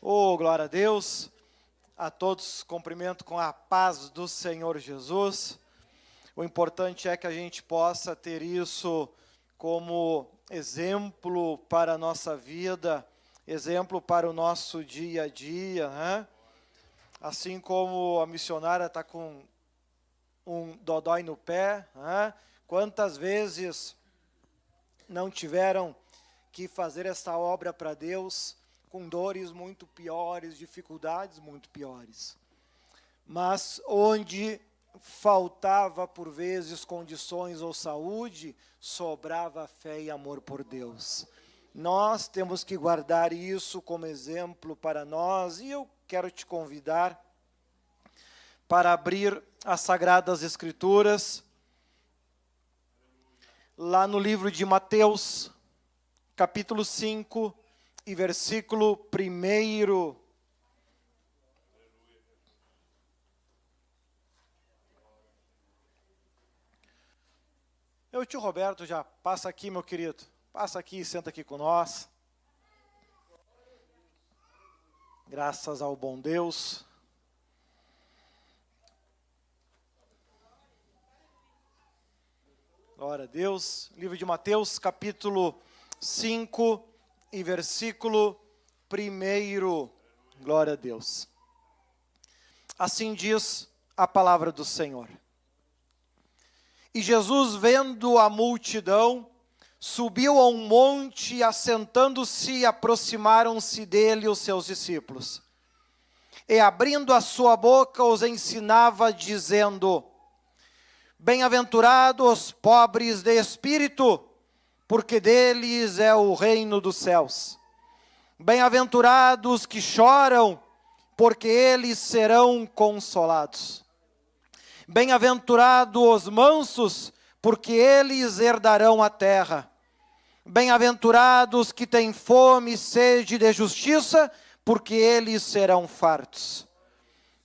Oh, glória a Deus, a todos cumprimento com a paz do Senhor Jesus. O importante é que a gente possa ter isso como exemplo para a nossa vida, exemplo para o nosso dia a dia, né? Assim como a missionária está com um dodói no pé, né? Quantas vezes não tiveram que fazer esta obra para Deus, com dores muito piores, dificuldades muito piores. Mas onde faltava por vezes condições ou saúde, sobrava fé e amor por Deus. Nós temos que guardar isso como exemplo para nós, e eu quero te convidar para abrir as Sagradas Escrituras, lá no livro de Mateus, capítulo 5, e versículo 1. Tio Roberto, já passa aqui, meu querido. Passa aqui e senta aqui com nós. Graças ao bom Deus. Glória a Deus. Livro de Mateus, capítulo 5 e versículo 1. Glória a Deus. Assim diz a palavra do Senhor. E Jesus, vendo a multidão, subiu a um monte e, assentando-se, aproximaram-se dele os seus discípulos. E, abrindo a sua boca, os ensinava, dizendo: Bem-aventurados os pobres de espírito, porque deles é o reino dos céus. Bem-aventurados que choram, porque eles serão consolados. Bem-aventurados os mansos, porque eles herdarão a terra. Bem-aventurados que têm fome e sede de justiça, porque eles serão fartos.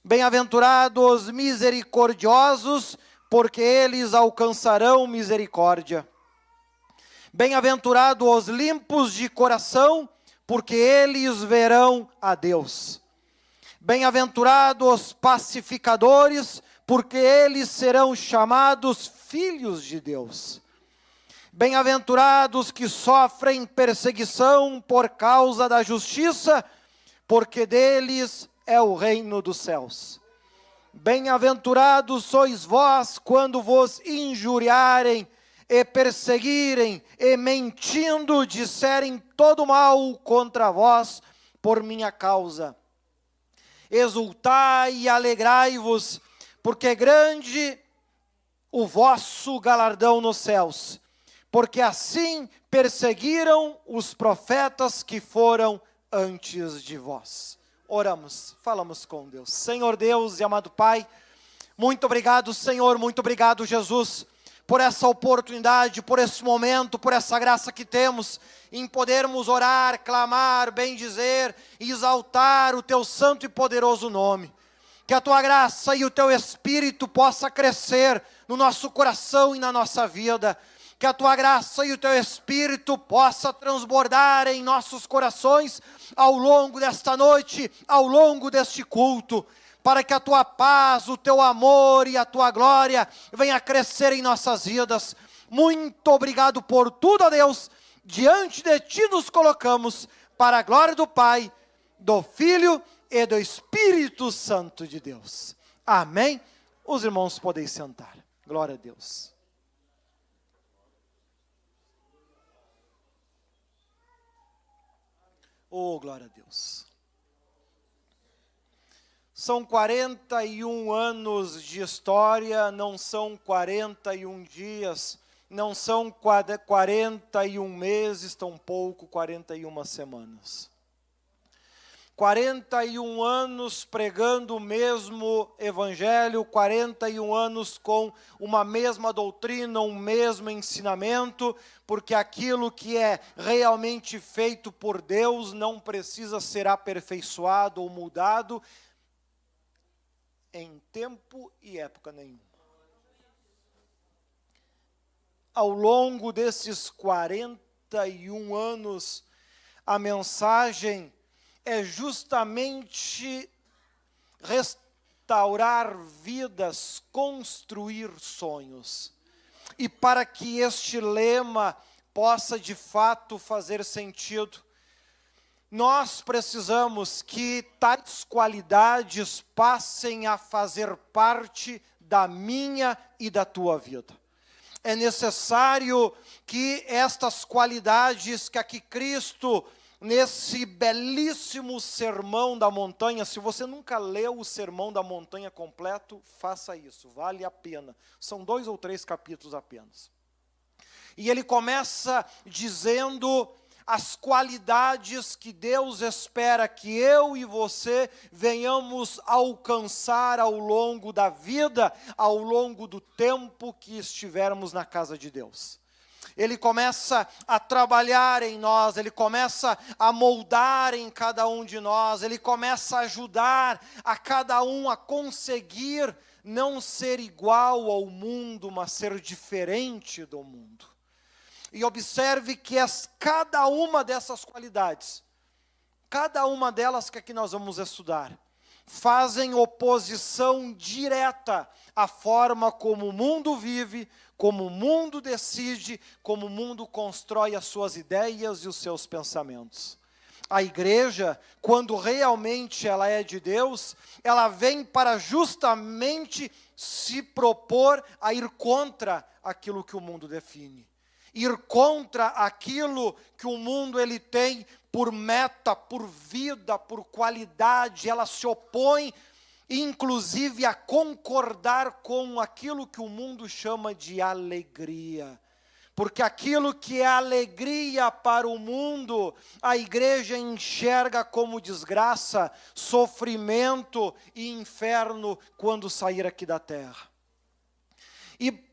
Bem-aventurados os misericordiosos, porque eles alcançarão misericórdia. Bem-aventurados os limpos de coração, porque eles verão a Deus. Bem-aventurados os pacificadores, porque eles serão chamados filhos de Deus. Bem-aventurados que sofrem perseguição por causa da justiça, porque deles é o reino dos céus. Bem-aventurados sois vós quando vos injuriarem e perseguirem e mentindo disserem todo mal contra vós por minha causa. Exultai e alegrai-vos, porque é grande o vosso galardão nos céus, porque assim perseguiram os profetas que foram antes de vós. Oramos, falamos com Deus. Senhor Deus e amado Pai, muito obrigado, Senhor, muito obrigado, Jesus, por essa oportunidade, por esse momento, por essa graça que temos em podermos orar, clamar, bendizer e exaltar o Teu santo e poderoso nome. Que a Tua graça e o Teu Espírito possa crescer no nosso coração e na nossa vida. Que a Tua graça e o Teu Espírito possa transbordar em nossos corações ao longo desta noite, ao longo deste culto, para que a Tua paz, o Teu amor e a Tua glória venha crescer em nossas vidas. Muito obrigado por tudo, ó Deus. Diante de Ti nos colocamos, para a glória do Pai, do Filho e do Espírito Santo de Deus. Amém? Os irmãos podem sentar. Glória a Deus. Oh, glória a Deus. São 41 anos de história, não são 41 dias, não são 41 meses, tampouco 41 semanas. 41 anos pregando o mesmo evangelho, 41 anos com uma mesma doutrina, um mesmo ensinamento, porque aquilo que é realmente feito por Deus não precisa ser aperfeiçoado ou mudado em tempo e época nenhuma. Ao longo desses 41 anos, a mensagem é justamente restaurar vidas, construir sonhos. E para que este lema possa de fato fazer sentido, nós precisamos que tais qualidades passem a fazer parte da minha e da tua vida. É necessário que estas qualidades que aqui Cristo, nesse belíssimo Sermão da Montanha, se você nunca leu o Sermão da Montanha completo, faça isso, vale a pena. São 2 ou 3 capítulos apenas. E ele começa dizendo as qualidades que Deus espera que eu e você venhamos alcançar ao longo da vida, ao longo do tempo que estivermos na casa de Deus. Ele começa a trabalhar em nós, ele começa a moldar em cada um de nós, ele começa a ajudar a cada um a conseguir não ser igual ao mundo, mas ser diferente do mundo. E observe que cada uma dessas qualidades, cada uma delas que aqui nós vamos estudar, fazem oposição direta à forma como o mundo vive, como o mundo decide, como o mundo constrói as suas ideias e os seus pensamentos. A igreja, quando realmente ela é de Deus, ela vem para justamente se propor a ir contra aquilo que o mundo define. Ir contra aquilo que o mundo ele tem por meta, por vida, por qualidade, ela se opõe, inclusive, a concordar com aquilo que o mundo chama de alegria. Porque aquilo que é alegria para o mundo, a igreja enxerga como desgraça, sofrimento e inferno quando sair aqui da terra. E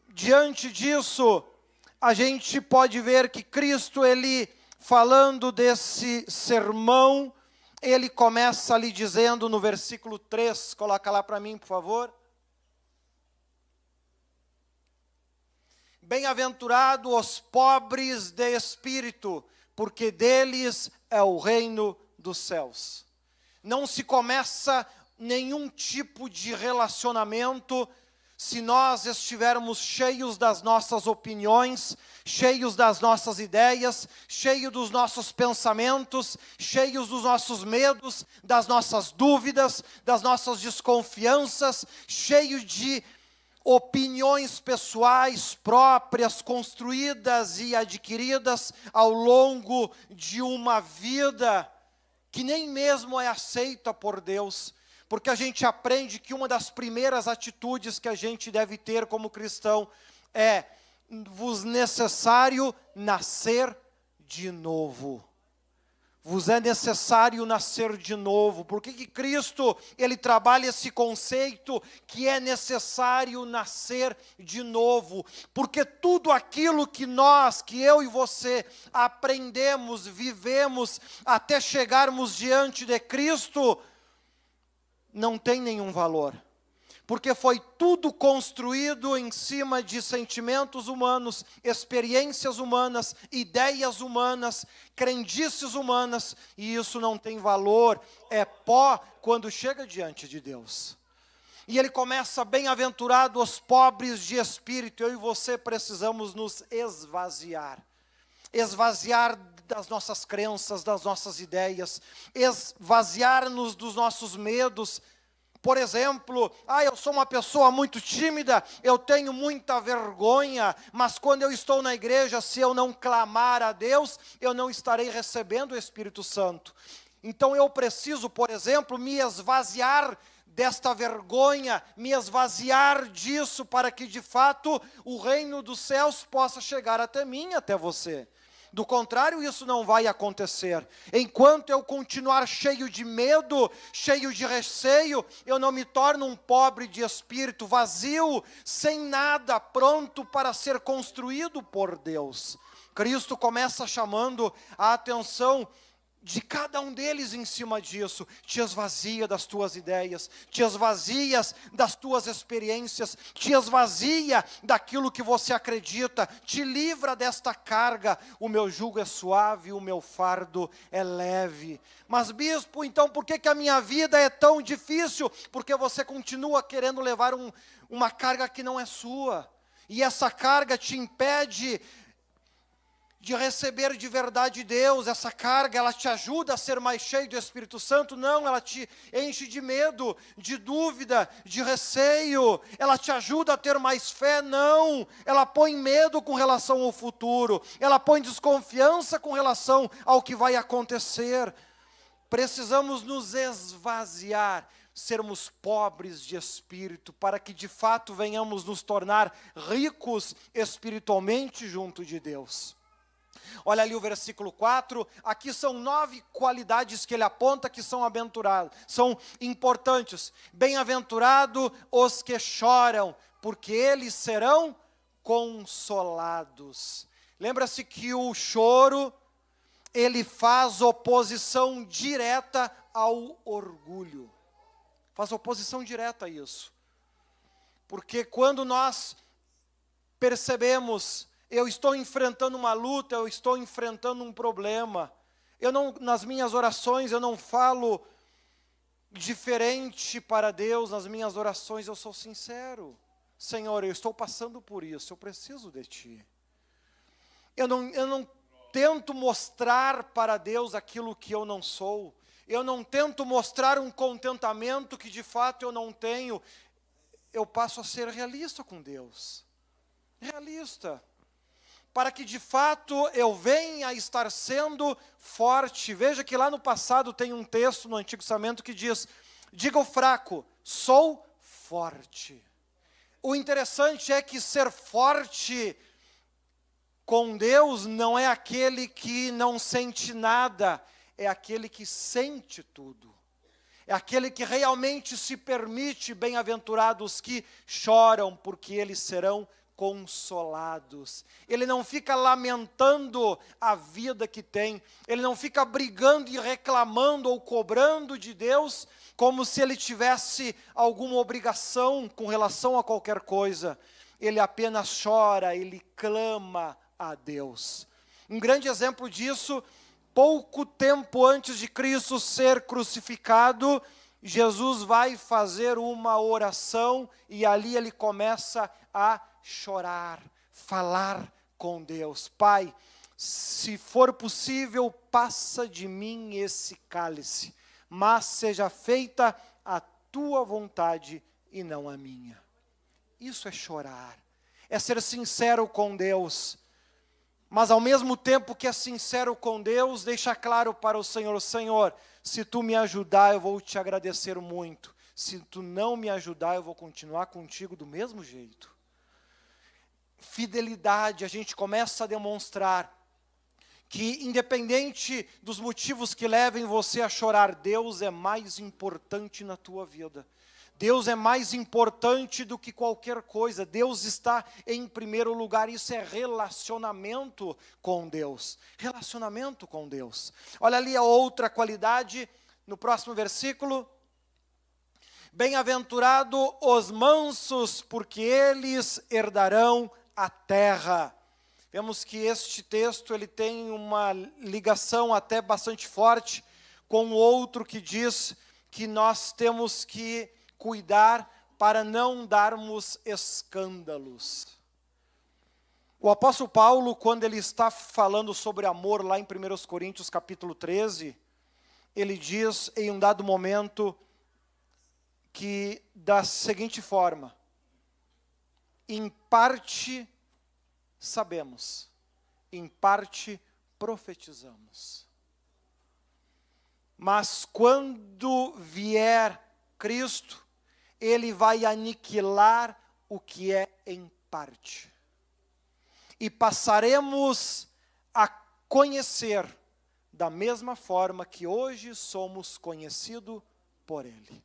diante disso, a gente pode ver que Cristo, ele falando desse sermão, ele começa ali dizendo no versículo 3, coloca lá para mim, por favor. Bem-aventurado os pobres de espírito, porque deles é o reino dos céus. Não se começa nenhum tipo de relacionamento se nós estivermos cheios das nossas opiniões, cheios das nossas ideias, cheios dos nossos pensamentos, cheios dos nossos medos, das nossas dúvidas, das nossas desconfianças, cheios de opiniões pessoais próprias, construídas e adquiridas ao longo de uma vida que nem mesmo é aceita por Deus. Porque a gente aprende que uma das primeiras atitudes que a gente deve ter como cristão é: vos necessário nascer de novo. Vos é necessário nascer de novo. Por que Cristo, ele trabalha esse conceito que é necessário nascer de novo? Porque tudo aquilo que eu e você aprendemos, vivemos, até chegarmos diante de Cristo, não tem nenhum valor, porque foi tudo construído em cima de sentimentos humanos, experiências humanas, ideias humanas, crendices humanas, e isso não tem valor, é pó quando chega diante de Deus. E ele começa: bem-aventurado os pobres de espírito. Eu e você precisamos nos esvaziar das nossas crenças, das nossas ideias, esvaziar-nos dos nossos medos. Por exemplo, eu sou uma pessoa muito tímida, eu tenho muita vergonha, mas quando eu estou na igreja, se eu não clamar a Deus, eu não estarei recebendo o Espírito Santo. Então eu preciso, por exemplo, me esvaziar desta vergonha, me esvaziar disso, para que de fato o reino dos céus possa chegar até mim, até você. Do contrário, isso não vai acontecer. Enquanto eu continuar cheio de medo, cheio de receio, eu não me torno um pobre de espírito, vazio, sem nada, pronto para ser construído por Deus. Cristo começa chamando a atenção de cada um deles em cima disso. Te esvazia das tuas ideias, te esvazias das tuas experiências, te esvazia daquilo que você acredita, te livra desta carga. O meu jugo é suave, o meu fardo é leve. Mas bispo, então por que a minha vida é tão difícil? Porque você continua querendo levar uma carga que não é sua, e essa carga te impede de receber de verdade Deus. Essa carga, ela te ajuda a ser mais cheio do Espírito Santo? Não, ela te enche de medo, de dúvida, de receio. Ela te ajuda a ter mais fé? Não, ela põe medo com relação ao futuro, ela põe desconfiança com relação ao que vai acontecer. Precisamos nos esvaziar, sermos pobres de espírito, para que de fato venhamos nos tornar ricos espiritualmente junto de Deus. Olha ali o versículo 4, aqui são 9 qualidades que ele aponta que são aventurados, são importantes. Bem-aventurado os que choram, porque eles serão consolados. Lembra-se que o choro, ele faz oposição direta ao orgulho. Faz oposição direta a isso. Porque quando nós percebemos, eu estou enfrentando uma luta, eu estou enfrentando um problema, nas minhas orações eu não falo diferente para Deus, nas minhas orações eu sou sincero. Senhor, eu estou passando por isso, eu preciso de Ti. Eu não tento mostrar para Deus aquilo que eu não sou, eu não tento mostrar um contentamento que de fato eu não tenho. Eu passo a ser realista com Deus, realista, para que de fato eu venha a estar sendo forte. Veja que lá no passado tem um texto no Antigo Testamento que diz: diga ao fraco, sou forte. O interessante é que ser forte com Deus não é aquele que não sente nada, é aquele que sente tudo. É aquele que realmente se permite. Bem-aventurados que choram, porque eles serão consolados. Ele não fica lamentando a vida que tem, ele não fica brigando e reclamando ou cobrando de Deus como se ele tivesse alguma obrigação com relação a qualquer coisa. Ele apenas chora, ele clama a Deus. Um grande exemplo disso, pouco tempo antes de Cristo ser crucificado, Jesus vai fazer uma oração e ali ele começa a chorar, falar com Deus. Pai, se for possível, passa de mim esse cálice, mas seja feita a tua vontade e não a minha. Isso é chorar, é ser sincero com Deus, mas ao mesmo tempo que é sincero com Deus, deixa claro para o Senhor: Senhor, se tu me ajudar, eu vou te agradecer muito. Se tu não me ajudar, eu vou continuar contigo do mesmo jeito. Fidelidade, a gente começa a demonstrar que, independente dos motivos que levem você a chorar, Deus é mais importante na tua vida. Deus é mais importante do que qualquer coisa. Deus está em primeiro lugar. Isso é relacionamento com Deus. Relacionamento com Deus. Olha ali a outra qualidade, no próximo versículo. Bem-aventurado os mansos, porque eles herdarão a terra. Vemos que este texto ele tem uma ligação até bastante forte com o outro que diz que nós temos que cuidar para não darmos escândalos. O apóstolo Paulo, quando ele está falando sobre amor lá em 1 Coríntios capítulo 13, ele diz em um dado momento que da seguinte forma: em parte sabemos, em parte profetizamos. Mas quando vier Cristo, Ele vai aniquilar o que é em parte. E passaremos a conhecer da mesma forma que hoje somos conhecidos por Ele.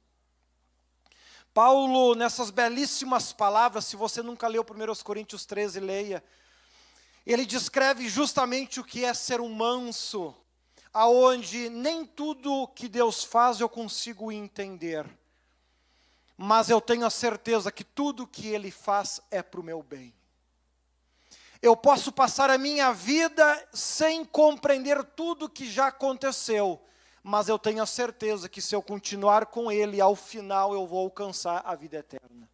Paulo, nessas belíssimas palavras, se você nunca leu 1 Coríntios 13, leia. Ele descreve justamente o que é ser um manso. aonde nem tudo que Deus faz eu consigo entender, mas eu tenho a certeza que tudo que Ele faz é para o meu bem. Eu posso passar a minha vida sem compreender tudo que já aconteceu, mas eu tenho a certeza que se eu continuar com Ele, ao final eu vou alcançar a vida eterna.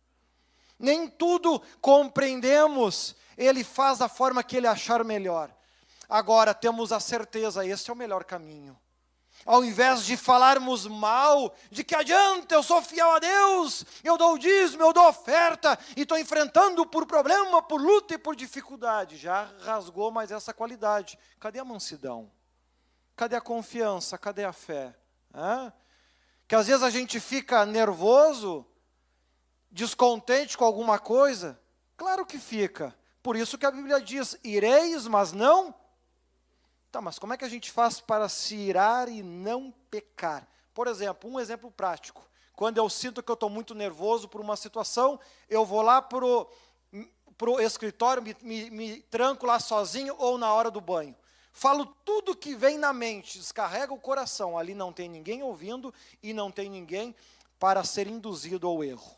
Nem tudo compreendemos, Ele faz da forma que Ele achar melhor. Agora temos a certeza, esse é o melhor caminho. Ao invés de falarmos mal, de que adianta, eu sou fiel a Deus, eu dou o dízimo, eu dou oferta, e estou enfrentando por problema, por luta e por dificuldade. Já rasgou mais essa qualidade. Cadê a mansidão? Cadê a confiança? Cadê a fé? Que às vezes a gente fica nervoso, descontente com alguma coisa. Claro que fica. Por isso que a Bíblia diz, ireis, mas não... Tá, mas como é que a gente faz para se irar e não pecar? Por exemplo, um exemplo prático. Quando eu sinto que eu estou muito nervoso por uma situação, eu vou lá pro escritório, me tranco lá sozinho ou na hora do banho. Falo tudo que vem na mente, descarrega o coração. Ali não tem ninguém ouvindo e não tem ninguém para ser induzido ao erro.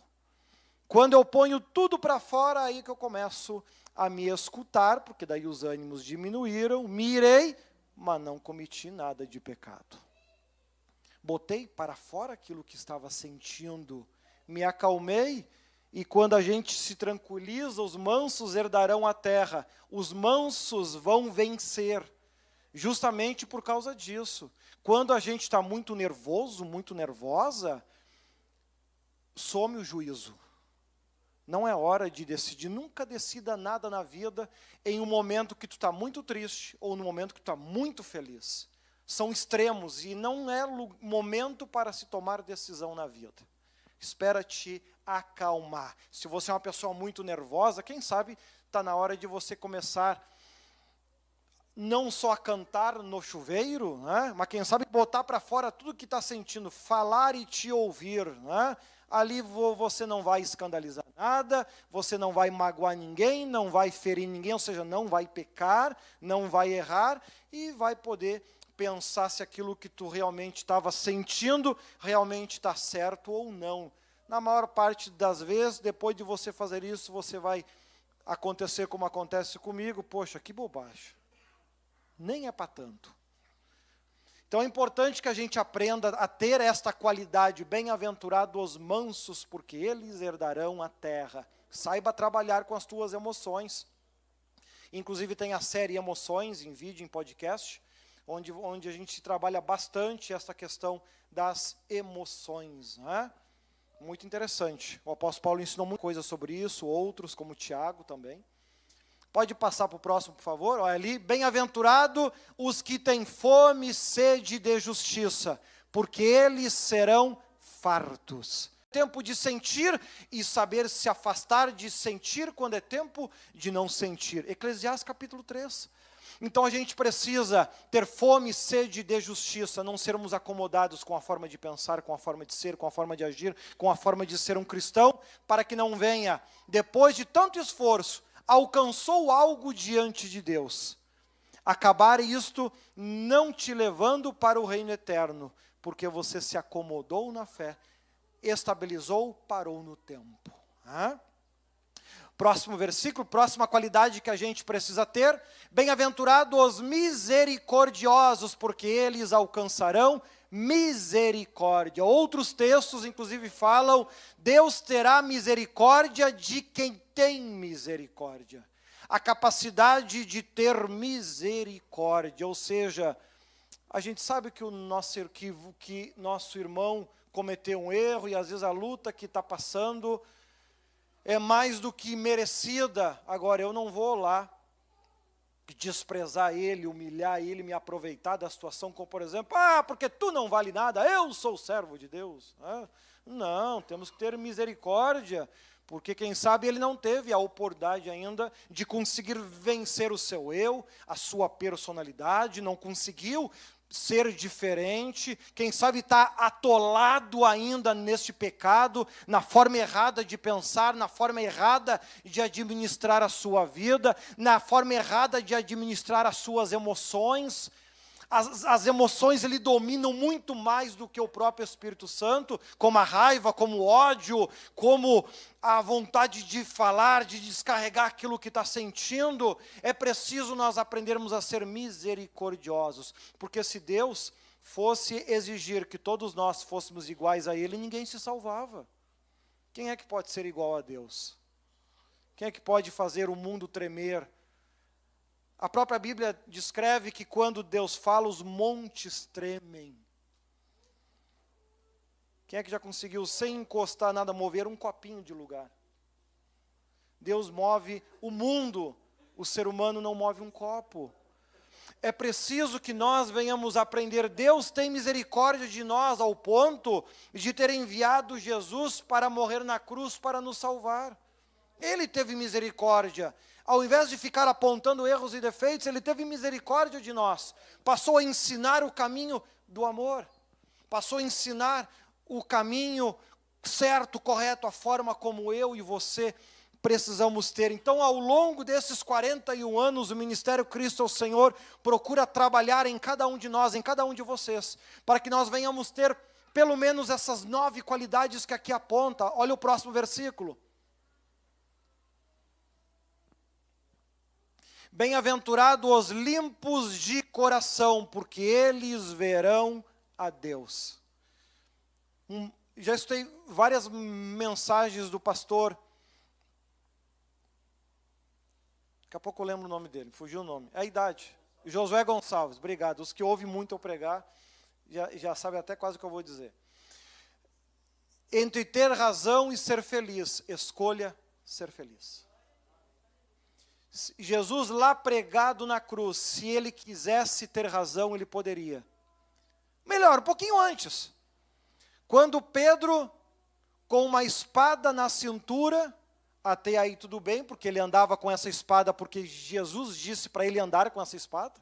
Quando eu ponho tudo para fora, aí que eu começo a me escutar, porque daí os ânimos diminuíram, me irei, mas não cometi nada de pecado. Botei para fora aquilo que estava sentindo, me acalmei, e quando a gente se tranquiliza, os mansos herdarão a terra, os mansos vão vencer, justamente por causa disso. Quando a gente está muito nervoso, muito nervosa, some o juízo. Não é hora de decidir, nunca decida nada na vida em um momento que tu está muito triste ou no momento que tu está muito feliz. São extremos e não é momento para se tomar decisão na vida. Espera te acalmar. Se você é uma pessoa muito nervosa, quem sabe está na hora de você começar não só a cantar no chuveiro, né, mas quem sabe botar para fora tudo que está sentindo, falar e te ouvir, né? Ali você não vai escandalizar nada, você não vai magoar ninguém, não vai ferir ninguém, ou seja, não vai pecar, não vai errar, e vai poder pensar se aquilo que tu realmente estava sentindo, realmente está certo ou não. Na maior parte das vezes, depois de você fazer isso, você vai acontecer como acontece comigo, poxa, que bobagem. Nem é para tanto. Então é importante que a gente aprenda a ter esta qualidade, bem-aventurados os mansos, porque eles herdarão a terra. Saiba trabalhar com as tuas emoções. Inclusive tem a série Emoções, em vídeo, em podcast, onde a gente trabalha bastante essa questão das emoções. Né? Muito interessante. O apóstolo Paulo ensinou muita coisa sobre isso, outros, como Tiago também. Pode passar para o próximo, por favor. Olha ali, bem-aventurado os que têm fome e sede de justiça, porque eles serão fartos. Tempo de sentir e saber se afastar de sentir quando é tempo de não sentir. Eclesiastes capítulo 3. Então a gente precisa ter fome e sede de justiça, não sermos acomodados com a forma de pensar, com a forma de ser, com a forma de agir, com a forma de ser um cristão, para que não venha, depois de tanto esforço, alcançou algo diante de Deus, acabar isto não te levando para o reino eterno, porque você se acomodou na fé, estabilizou, parou no tempo. Próximo versículo, próxima qualidade que a gente precisa ter, bem-aventurados os misericordiosos, porque eles alcançarão misericórdia. Outros textos, inclusive, falam, Deus terá misericórdia de quem tem misericórdia. A capacidade de ter misericórdia, ou seja, a gente sabe que que nosso irmão cometeu um erro e às vezes a luta que está passando é mais do que merecida. Agora, eu não vou lá desprezar ele, humilhar ele, me aproveitar da situação, como por exemplo, porque tu não vale nada, eu sou servo de Deus. Não, temos que ter misericórdia, porque quem sabe ele não teve a oportunidade ainda de conseguir vencer o seu eu, a sua personalidade, não conseguiu ser diferente, quem sabe está atolado ainda neste pecado, na forma errada de pensar, na forma errada de administrar a sua vida, na forma errada de administrar as suas emoções. as emoções ele dominam muito mais do que o próprio Espírito Santo, como a raiva, como o ódio, como a vontade de falar, de descarregar aquilo que está sentindo. É preciso nós aprendermos a ser misericordiosos, porque se Deus fosse exigir que todos nós fôssemos iguais a Ele, ninguém se salvava. Quem é que pode ser igual a Deus? Quem é que pode fazer o mundo tremer? A própria Bíblia descreve que quando Deus fala, os montes tremem. Quem é que já conseguiu, sem encostar nada, mover um copinho de lugar? Deus move o mundo, o ser humano não move um copo. É preciso que nós venhamos aprender. Deus tem misericórdia de nós ao ponto de ter enviado Jesus para morrer na cruz para nos salvar. Ele teve misericórdia. Ao invés de ficar apontando erros e defeitos, Ele teve misericórdia de nós. Passou a ensinar o caminho do amor. Passou a ensinar o caminho certo, correto, a forma como eu e você precisamos ter. Então, ao longo desses 41 anos, o Ministério Cristo ao Senhor procura trabalhar em cada um de nós, em cada um de vocês, para que nós venhamos ter pelo menos essas 9 qualidades que aqui aponta. Olha o próximo versículo. Bem-aventurados os limpos de coração, porque eles verão a Deus. Já escutei várias mensagens do pastor. Daqui a pouco eu lembro o nome dele, fugiu o nome. É a idade. Josué Gonçalves, obrigado. Os que ouvem muito eu pregar, já sabem até quase o que eu vou dizer. Entre ter razão e ser feliz, escolha ser feliz. Jesus lá pregado na cruz, se ele quisesse ter razão, ele poderia. Melhor, um pouquinho antes. Quando Pedro, com uma espada na cintura, até aí tudo bem, porque ele andava com essa espada, porque Jesus disse para ele andar com essa espada.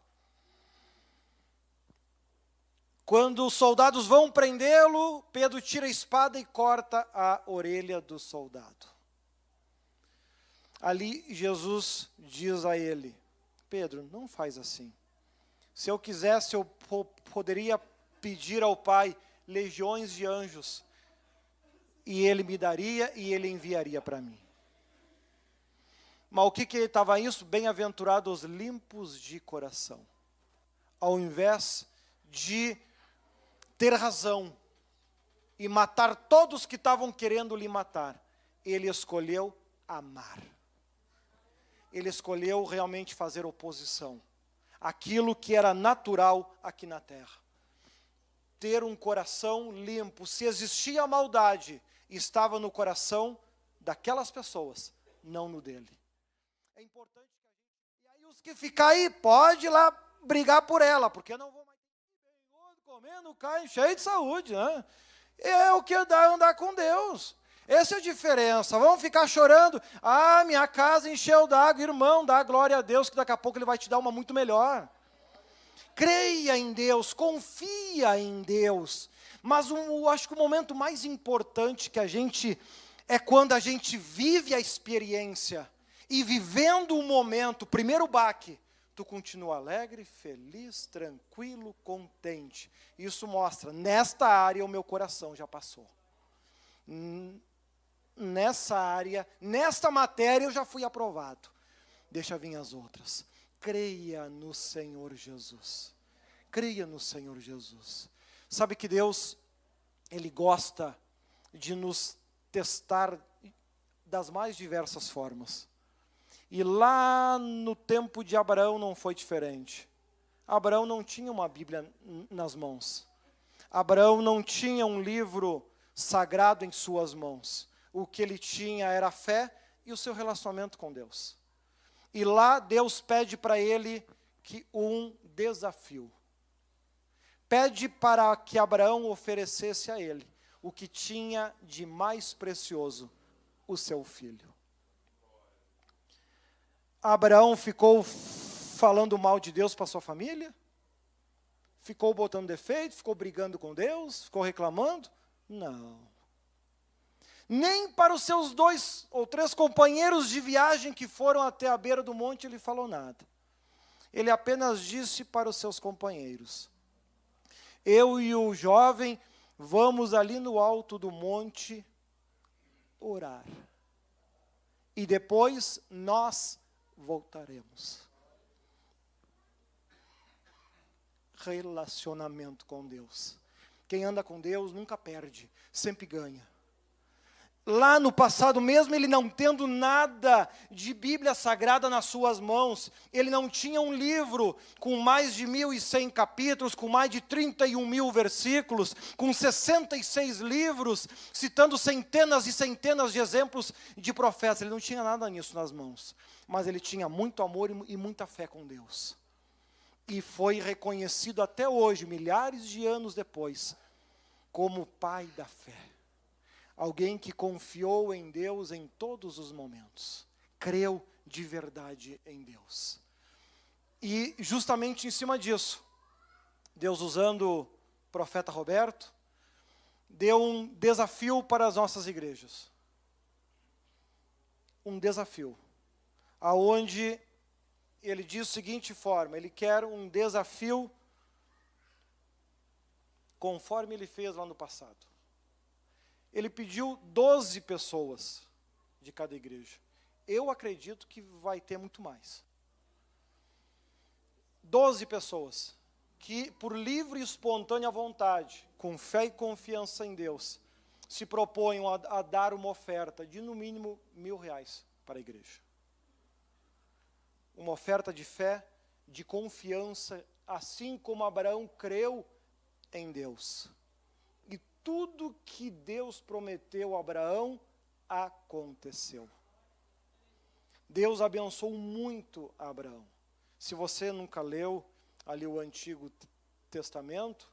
Quando os soldados vão prendê-lo, Pedro tira a espada e corta a orelha do soldado. Ali Jesus diz a ele: Pedro, não faz assim. Se eu quisesse, eu poderia pedir ao Pai legiões de anjos, e Ele me daria e Ele enviaria para mim. Mas o que estava isso? Bem-aventurados os limpos de coração. Ao invés de ter razão e matar todos que estavam querendo lhe matar, ele escolheu amar. Ele escolheu realmente fazer oposição. Aquilo que era natural aqui na terra. Ter um coração limpo. Se existia maldade, estava no coração daquelas pessoas, não no dele. É importante que a gente... E aí os que ficar aí, pode ir lá brigar por ela, porque eu não vou mais comendo carne cheio de saúde, né? É o que dá andar com Deus. Essa é a diferença. Vamos ficar chorando. Ah, minha casa encheu d'água. Irmão, dá glória a Deus, que daqui a pouco Ele vai te dar uma muito melhor. Creia em Deus, confia em Deus. Mas acho que o momento mais importante que a gente... é quando a gente vive a experiência. E vivendo o momento, primeiro baque, tu continua alegre, feliz, tranquilo, contente. Isso mostra, nesta área o meu coração já passou. Nessa área, nesta matéria eu já fui aprovado. Deixa vir as outras. Creia no Senhor Jesus. Creia no Senhor Jesus. Sabe que Deus, Ele gosta de nos testar das mais diversas formas. E lá no tempo de Abraão não foi diferente. Abraão não tinha uma Bíblia nas mãos. Abraão não tinha um livro sagrado em suas mãos. O que ele tinha era a fé e o seu relacionamento com Deus. E lá Deus pede para ele um desafio. Pede para que Abraão oferecesse a ele o que tinha de mais precioso, o seu filho. Abraão ficou falando mal de Deus para sua família? Ficou botando defeito? Ficou brigando com Deus? Ficou reclamando? Não. Nem para os seus 2 ou 3 companheiros de viagem que foram até a beira do monte ele falou nada. ele apenas disse para os seus companheiros: eu e o jovem vamos ali no alto do monte orar. E depois nós voltaremos. Relacionamento com Deus. Quem anda com Deus nunca perde, sempre ganha. Lá no passado, mesmo ele não tendo nada de Bíblia Sagrada nas suas mãos, ele não tinha um livro com mais de 1.100 capítulos, com mais de 31 mil versículos, com 66 livros, citando centenas e centenas de exemplos de profetas. Ele não tinha nada nisso nas mãos, mas ele tinha muito amor e muita fé com Deus. E foi reconhecido até hoje, milhares de anos depois, como pai da fé. Alguém que confiou em Deus em todos os momentos. Creu de verdade em Deus. E justamente em cima disso, Deus, usando o profeta Roberto, deu um desafio para as nossas igrejas. Um desafio. Aonde ele diz da seguinte forma: ele quer um desafio conforme ele fez lá no passado. Ele pediu 12 pessoas de cada igreja. Eu acredito que vai ter muito mais. 12 pessoas que, por livre e espontânea vontade, com fé e confiança em Deus, se proponham a dar uma oferta de no mínimo R$1.000 para a igreja. Uma oferta de fé, de confiança, assim como Abraão creu em Deus. E tudo que Deus prometeu a Abraão, aconteceu. Deus abençoou muito a Abraão. Se você nunca leu ali o Antigo Testamento,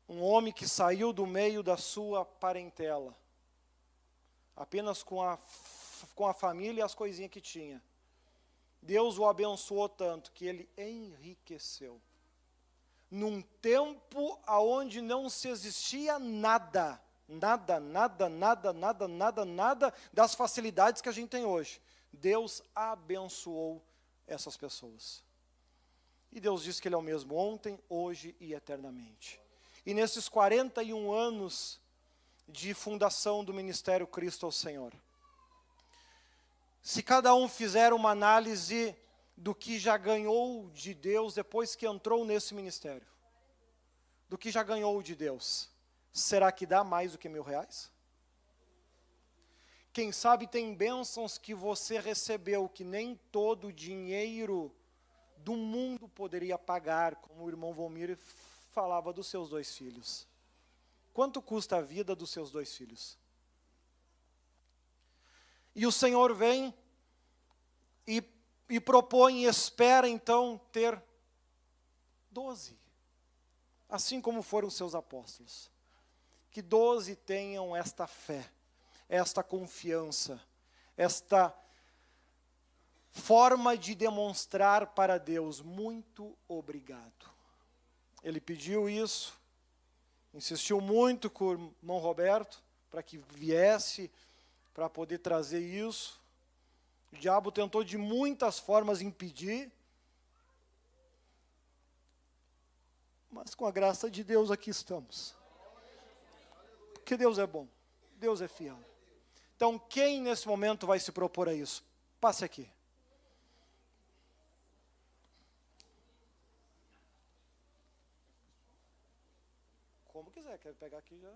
um homem que saiu do meio da sua parentela, apenas com a família e as coisinhas que tinha. Deus o abençoou tanto que ele enriqueceu. Num tempo onde não se existia nada das facilidades que a gente tem hoje. Deus abençoou essas pessoas. E Deus diz que Ele é o mesmo ontem, hoje e eternamente. E nesses 41 anos de fundação do Ministério Cristo ao Senhor, se cada um fizer uma análise do que já ganhou de Deus depois que entrou nesse ministério, do que já ganhou de Deus, será que dá mais do que R$1.000? Quem sabe tem bênçãos que você recebeu que nem todo o dinheiro do mundo poderia pagar, como o irmão Volmir falava dos seus 2 filhos. Quanto custa a vida dos seus 2 filhos? E o Senhor vem e propõe e espera então ter 12, assim como foram os seus apóstolos. Que 12 tenham esta fé, esta confiança, esta forma de demonstrar para Deus: muito obrigado. Ele pediu isso, insistiu muito com o irmão Roberto, para que viesse, para poder trazer isso. O diabo tentou de muitas formas impedir, mas com a graça de Deus aqui estamos. Porque Deus é bom, Deus é fiel. Então, quem nesse momento vai se propor a isso? Passe aqui. Como quiser, quero pegar aqui já.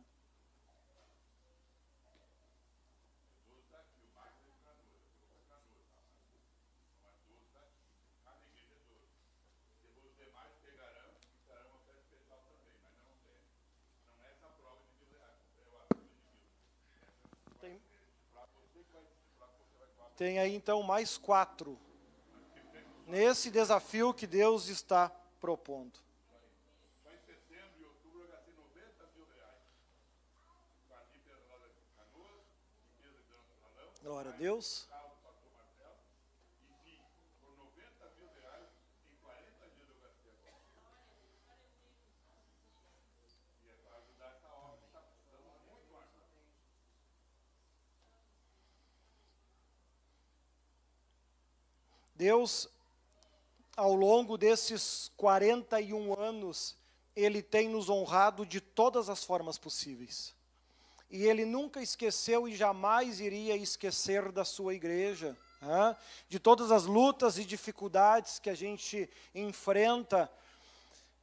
Tem aí então mais 4. Nesse desafio que Deus está propondo. Só em setembro e outubro eu gastei R$90.000. Glória a Deus. Deus ao longo desses 41 anos, Ele tem nos honrado de todas as formas possíveis. E Ele nunca esqueceu e jamais iria esquecer da sua igreja, de todas as lutas e dificuldades que a gente enfrenta,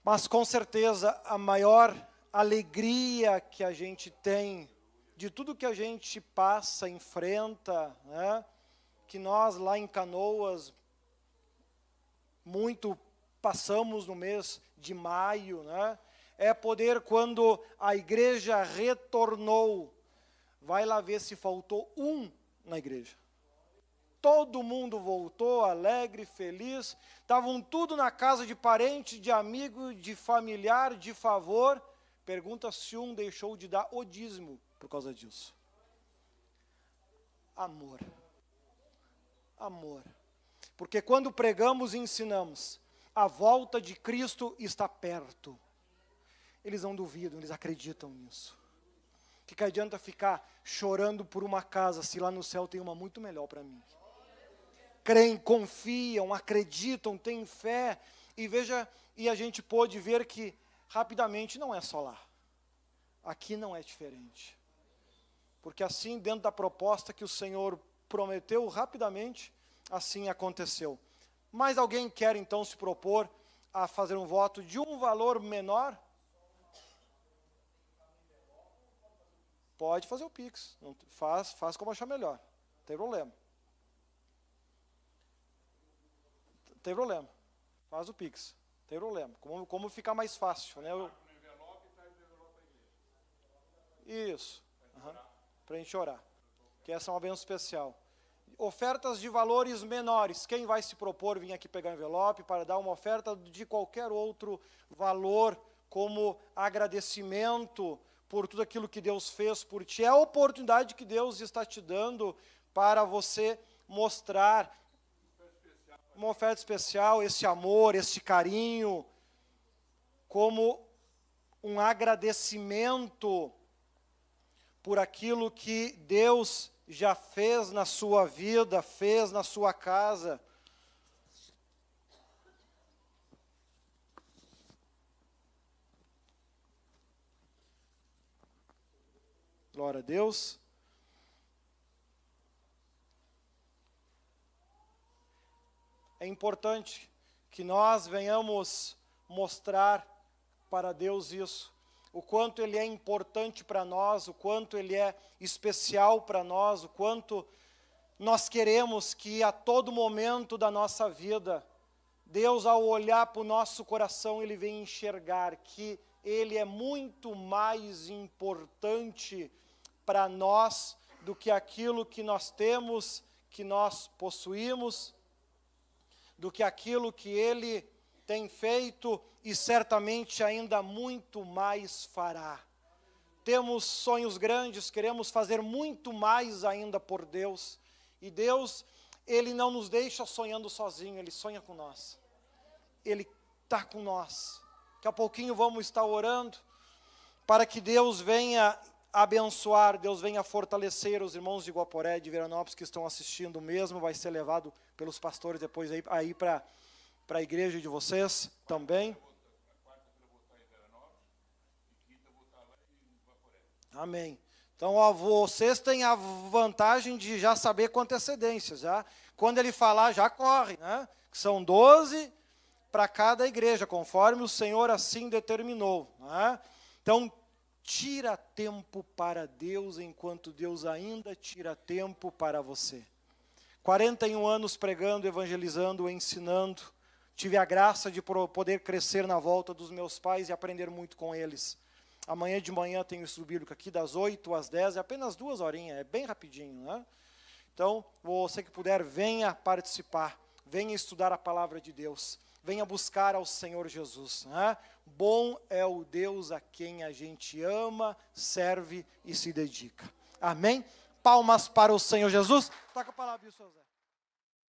mas com certeza a maior alegria que a gente tem, de tudo que a gente passa, enfrenta, que nós lá em Canoas, muito passamos no mês de maio, é poder, quando a igreja retornou, vai lá ver se faltou um na igreja. Todo mundo voltou alegre, feliz, estavam tudo na casa de parente, de amigo, de familiar, de favor. Pergunta se um deixou de dar o dízimo por causa disso. Amor. Amor. Porque quando pregamos e ensinamos, a volta de Cristo está perto. Eles não duvidam, eles acreditam nisso. Que adianta ficar chorando por uma casa, se lá no céu tem uma muito melhor para mim? Creem, confiam, acreditam, têm fé. E veja, e a gente pôde ver que rapidamente não é só lá. Aqui não é diferente. Porque assim, dentro da proposta que o Senhor prometeu, rapidamente, assim aconteceu. Mas alguém quer então se propor a fazer um voto de um valor menor? Pode fazer o Pix. Faz como achar melhor. Não tem problema. Não tem problema. Faz o Pix. Não tem problema. Como ficar mais fácil, né? Isso. Para a gente orar. Que essa é uma bênção especial. Ofertas de valores menores. Quem vai se propor vir aqui pegar o envelope para dar uma oferta de qualquer outro valor, como agradecimento por tudo aquilo que Deus fez por ti. É a oportunidade que Deus está te dando para você mostrar uma oferta especial, esse amor, esse carinho, como um agradecimento por aquilo que Deus já fez na sua vida, fez na sua casa. Glória a Deus. É importante que nós venhamos mostrar para Deus isso, o quanto Ele é importante para nós, o quanto Ele é especial para nós, o quanto nós queremos que a todo momento da nossa vida, Deus, ao olhar para o nosso coração, Ele vem enxergar que Ele é muito mais importante para nós do que aquilo que nós temos, que nós possuímos, do que aquilo que Ele tem feito e certamente ainda muito mais fará. Temos sonhos grandes, queremos fazer muito mais ainda por Deus. E Deus, Ele não nos deixa sonhando sozinho, Ele sonha com nós. Ele está com nós. Daqui a pouquinho vamos estar orando para que Deus venha abençoar, Deus venha fortalecer os irmãos de Guaporé, de Veranópolis, que estão assistindo mesmo, vai ser levado pelos pastores depois aí para a igreja de vocês também. Amém. Então, vocês têm a vantagem de já saber com antecedência, já. Quando ele falar, já corre, né? São 12 para cada igreja, conforme o Senhor assim determinou, né? Então, tira tempo para Deus, enquanto Deus ainda tira tempo para você. 41 anos pregando, evangelizando, ensinando. Tive a graça de poder crescer na volta dos meus pais e aprender muito com eles. Amanhã de manhã tem o estudo bíblico aqui, das 8 às 10, é apenas 2 horinhas, é bem rapidinho, né? Então, você que puder, venha participar, venha estudar a palavra de Deus, venha buscar ao Senhor Jesus, né? Bom é o Deus a quem a gente ama, serve e se dedica. Amém? Palmas para o Senhor Jesus. Toca a palavra, José.